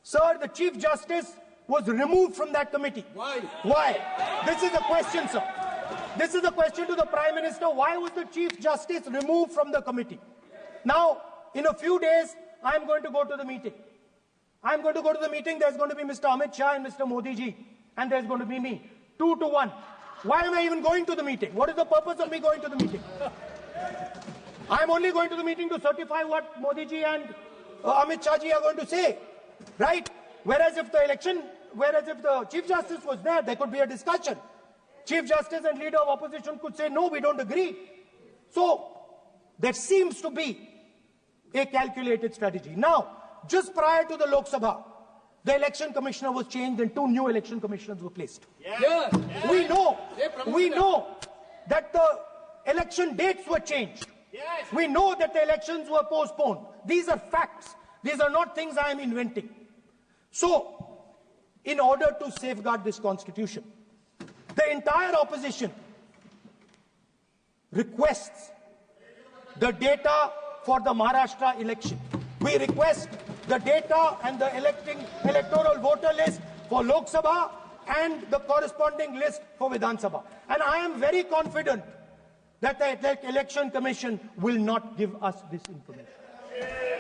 Sir, the Chief Justice was removed from that committee. Why? Why? This is a question, sir. This is a question to the Prime Minister. Why was the Chief Justice removed from the committee? Now, in a few days, I'm going to go to the meeting. I'm going to go to the meeting. There's going to be Mr. Amit Shah and Mr. Modi ji. And there's going to be me. 2 to 1. Why am I even going to the meeting? What is the purpose of me going to the meeting? I'm only going to the meeting to certify what Modi ji and Amit Shah ji are going to say. Right? Whereas if the Chief Justice was there could be a discussion. Chief Justice and leader of opposition could say, no, we don't agree. So, there seems to be a calculated strategy. Now, just prior to the Lok Sabha, the election commissioner was changed and 2 new election commissioners were placed. Yes. We know that the election dates were changed. Yes. We know that the elections were postponed. These are facts. These are not things I am inventing. So, in order to safeguard this constitution, the entire opposition requests the data for the Maharashtra election. We request the data and the electoral voter list for Lok Sabha and the corresponding list for Vidhan Sabha. And I am very confident that the Election Commission will not give us this information.